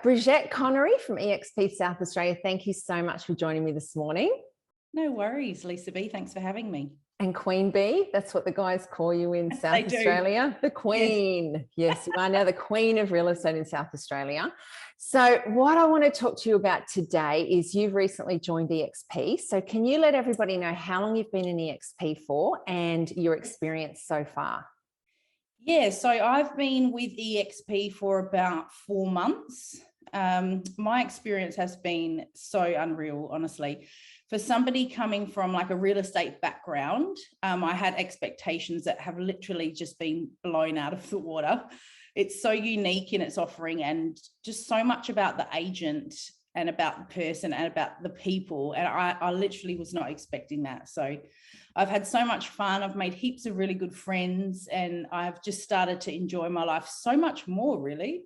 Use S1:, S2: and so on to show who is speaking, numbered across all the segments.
S1: Brigette Connery from eXp South Australia. Thank you so much for joining me this morning.
S2: No worries, Lisa B. Thanks for having me.
S1: And Queen Bee, that's what the guys call you in South Australia. The Queen. Yes, you are now the Queen of real estate in South Australia. So what I want to talk to you about today is you've recently joined eXp. So can you let everybody know how long you've been in eXp for and your experience so far?
S2: Yeah, so I've been with eXp for about 4 months. My experience has been so unreal, honestly. For somebody coming from like a real estate background, I had expectations that have literally just been blown out of the water. It's so unique in its offering and just so much about the agent and about the person and about the people. And I literally was not expecting that. So I've had so much fun. I've made heaps of really good friends and I've just started to enjoy my life so much more, really.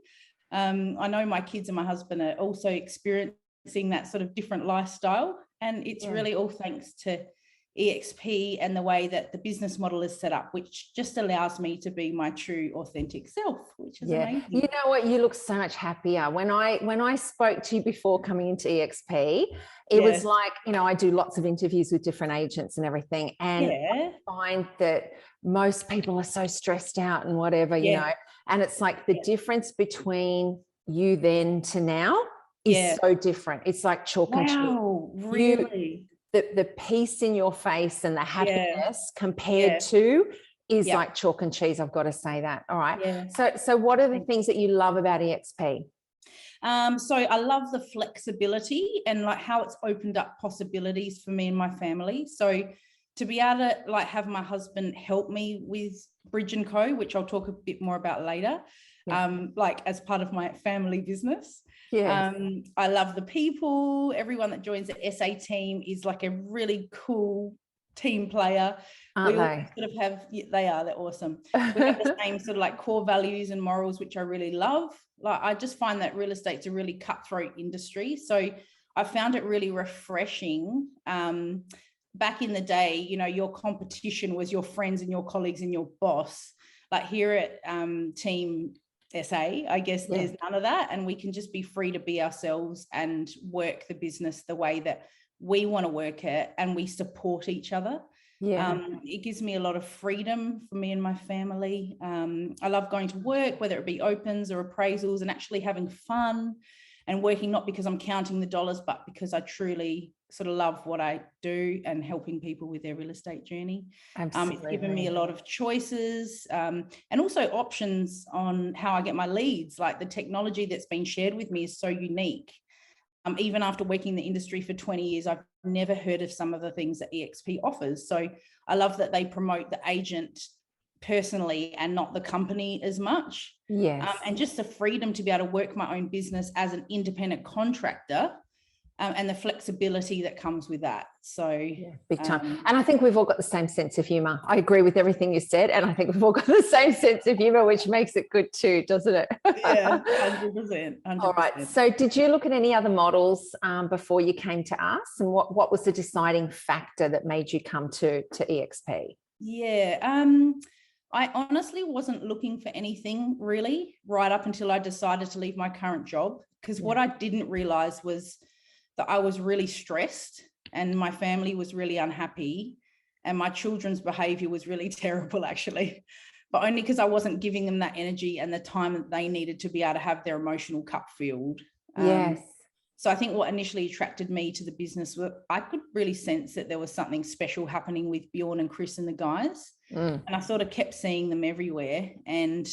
S2: I know my kids and my husband are also experiencing that sort of different lifestyle. And it's really all thanks to eXp and the way that the business model is set up, which just allows me to be my true authentic self, which is amazing.
S1: You know what, you look so much happier. When I spoke to you before coming into eXp, it was like, you know, I do lots of interviews with different agents and everything, and I find that most people are so stressed out and whatever, you know, and it's like the difference between you then to now is so different. It's like chalk and cheese.
S2: Wow, really?
S1: The peace in your face and the happiness compared to is like chalk and cheese. I've got to say that. All right. So what are the things that you love about eXp?
S2: So I love the flexibility and like how it's opened up possibilities for me and my family. So to be able to like have my husband help me with Bridge & Co, which I'll talk a bit more about later, like as part of my family business. I love the people. Everyone that joins the SA team is like a really cool team player.
S1: Aren't they?
S2: Sort of have, they're awesome. We have the same sort of like core values and morals, which I really love. Like I just find that real estate's a really cutthroat industry. So I found it really refreshing. Back in the day, you know, your competition was your friends and your colleagues and your boss. Like here at Team SA, I guess there's none of that, and we can just be free to be ourselves and work the business the way that we want to work it, and we support each other. It gives me a lot of freedom for me and my family. I love going to work, whether it be opens or appraisals, and actually having fun and working not because I'm counting the dollars, but because I truly sort of love what I do and helping people with their real estate journey. It's given me a lot of choices and also options on how I get my leads. Like the technology that's been shared with me is so unique. Even after working in the industry for 20 years, I've never heard of some of the things that eXp offers. So I love that they promote the agent personally and not the company as much. And just the freedom to be able to work my own business as an independent contractor. And the flexibility that comes with that. So
S1: big time. And I think we've all got the same sense of humor. I agree with everything you said. And I think we've all got the same sense of humor, which makes it good too, doesn't it?
S2: 100%.
S1: All right. So did you look at any other models before you came to us? And what was the deciding factor that made you come to eXp?
S2: I honestly wasn't looking for anything really right up until I decided to leave my current job. Because what I didn't realize was that I was really stressed and my family was really unhappy and my children's behavior was really terrible, actually, but only because I wasn't giving them that energy and the time that they needed to be able to have their emotional cup filled. So I think what initially attracted me to the business was I could really sense that there was something special happening with Bjorn and Chris and the guys. And I sort of kept seeing them everywhere. And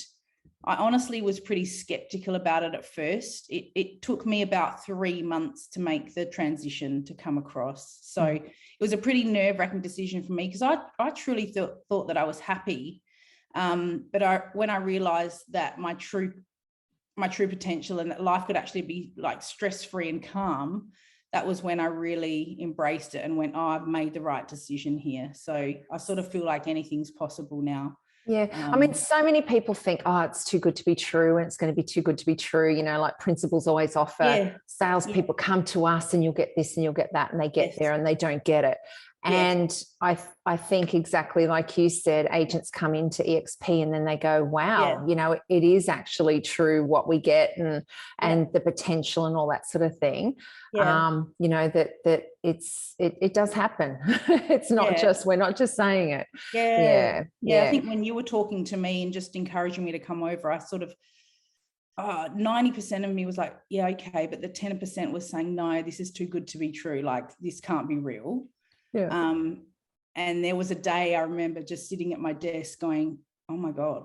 S2: I honestly was pretty skeptical about it at first. It took me about 3 months to make the transition to come across. So it was a pretty nerve-wracking decision for me because I truly thought that I was happy. But when I realized that my true potential and that life could actually be like stress-free and calm, that was when I really embraced it and went, oh, I've made the right decision here. So I sort of feel like anything's possible now.
S1: I mean, so many people think, oh, it's too good to be true and it's going to be too good to be true. You know, like principals always offer salespeople come to us and you'll get this and you'll get that, and they get there and they don't get it. And I think exactly like you said, agents come into eXp and then they go, wow, you know, it is actually true what we get, and the potential and all that sort of thing. You know, that it does happen. It's not just, we're not just saying it.
S2: I think when you were talking to me and just encouraging me to come over, I sort of 90% of me was like, yeah, okay, but the 10% was saying, no, this is too good to be true, like this can't be real. And there was a day I remember just sitting at my desk going, oh my God,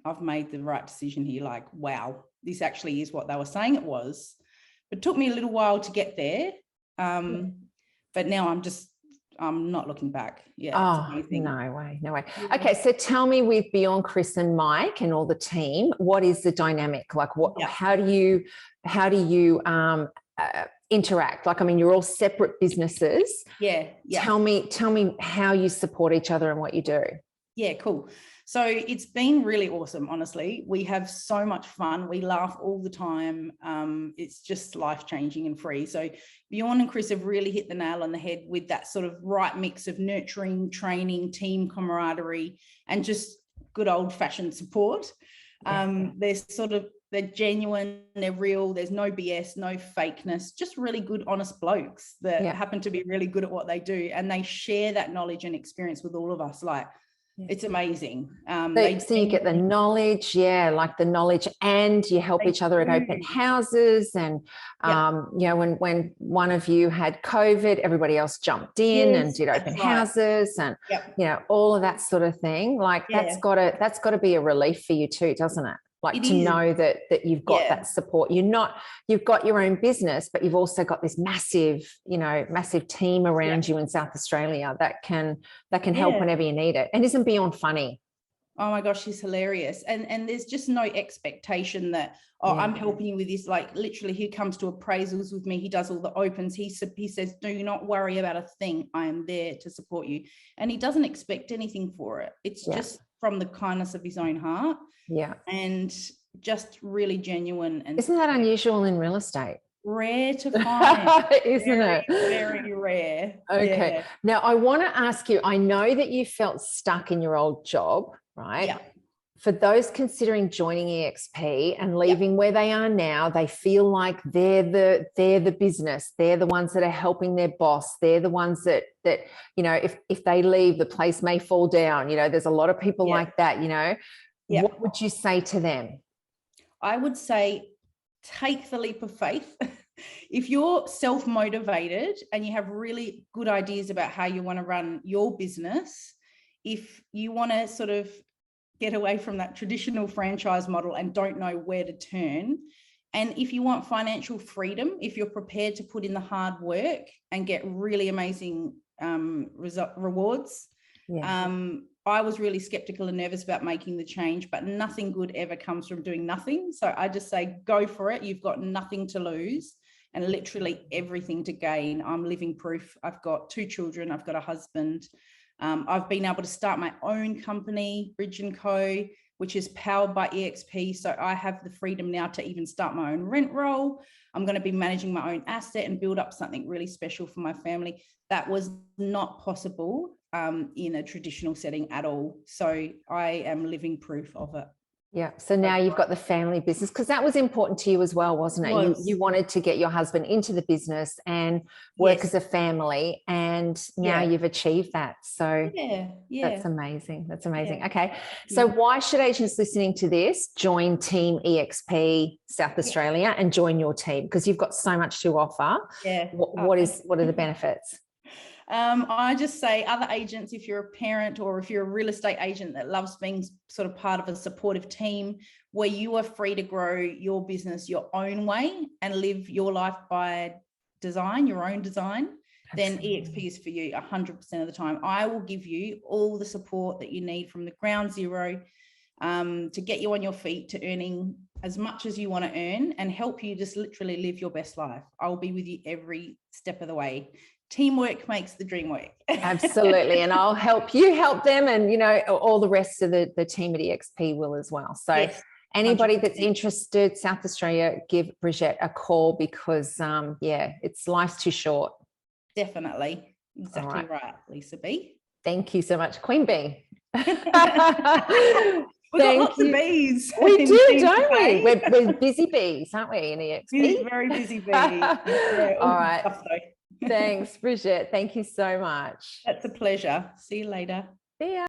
S2: I've made the right decision here. Like, wow, this actually is what they were saying it was. It took me a little while to get there. But now I'm not looking back.
S1: No way. Okay, so tell me, with Bjorn, Chris and Mike and all the team, what is the dynamic? Like, how do you interact? Like, I mean, you're all separate businesses. Tell me how you support each other and what you do.
S2: Cool. So it's been really awesome, honestly. We have so much fun. We laugh all the time. It's just life-changing and free. So Bjorn and Chris have really hit the nail on the head with that sort of right mix of nurturing, training, team camaraderie, and just good old-fashioned support. They're genuine, they're real, there's no BS, no fakeness, just really good, honest blokes that happen to be really good at what they do. And they share that knowledge and experience with all of us. Like, it's amazing.
S1: So you get the knowledge, like the knowledge, and you help each other at open houses. And, you know, when one of you had COVID, everybody else jumped in and did open houses and, you know, all of that sort of thing. Like that's gotta be a relief for you too, doesn't it? Like to know that you've got that support. You've got your own business, but you've also got this massive team around you in South Australia that can help whenever you need it. And isn't Bjorn funny?
S2: Oh my gosh, she's hilarious. And there's just no expectation that, I'm helping you with this. Like, literally, he comes to appraisals with me. He does all the opens. He says, do not worry about a thing. I am there to support you. And he doesn't expect anything for it. It's just from the kindness of his own heart. And just really genuine. And
S1: isn't that unusual in real estate?
S2: Rare to find.
S1: Isn't it?
S2: Very rare.
S1: Okay. Now I want to ask you, I know that you felt stuck in your old job, right? For those considering joining eXp and leaving where they are now, they feel like they're the business. They're the ones that are helping their boss. They're the ones that you know, if they leave, the place may fall down. You know, there's a lot of people like that, you know. What would you say to them?
S2: I would say, take the leap of faith. If you're self-motivated and you have really good ideas about how you want to run your business, if you want to sort of get away from that traditional franchise model and don't know where to turn, and if you want financial freedom, if you're prepared to put in the hard work and get really amazing rewards, I was really skeptical and nervous about making the change, but nothing good ever comes from doing nothing. So I just say, go for it. You've got nothing to lose and literally everything to gain. I'm living proof. I've got 2 children. I've got a husband. I've been able to start my own company, Brigette Co., which is powered by eXp. So I have the freedom now to even start my own rent roll. I'm going to be managing my own asset and build up something really special for my family. That was not possible in a traditional setting at all. So I am living proof of it.
S1: Yeah. So now you've got the family business, because that was important to you as well, wasn't it? You wanted to get your husband into the business and work as a family, and now you've achieved that. So that's amazing. That's amazing. Okay. So why should agents listening to this join Team eXp South Australia and join your team? Because you've got so much to offer. What are the benefits?
S2: I just say, other agents, if you're a parent or if you're a real estate agent that loves being sort of part of a supportive team where you are free to grow your business your own way and live your life by design, your own design, then eXp is for you 100% of the time. I will give you all the support that you need from the ground zero to get you on your feet to earning as much as you want to earn and help you just literally live your best life. I'll be with you every step of the way. Teamwork makes the dream work.
S1: Absolutely. And I'll help you help them, and, you know, all the rest of the team at eXp will as well. So anybody 100%. That's interested, South Australia, give Brigette a call, because life's too short.
S2: Definitely. Exactly right, Lisa B.
S1: Thank you so much, Queen Bee.
S2: We've got lots of bees.
S1: We do, don't we? We're busy bees, aren't we, in eXp?
S2: Very busy bees. Yeah,
S1: all right.
S2: Stuff,
S1: Thanks, Brigette. Thank you so much.
S2: That's a pleasure. See you later.
S1: See ya.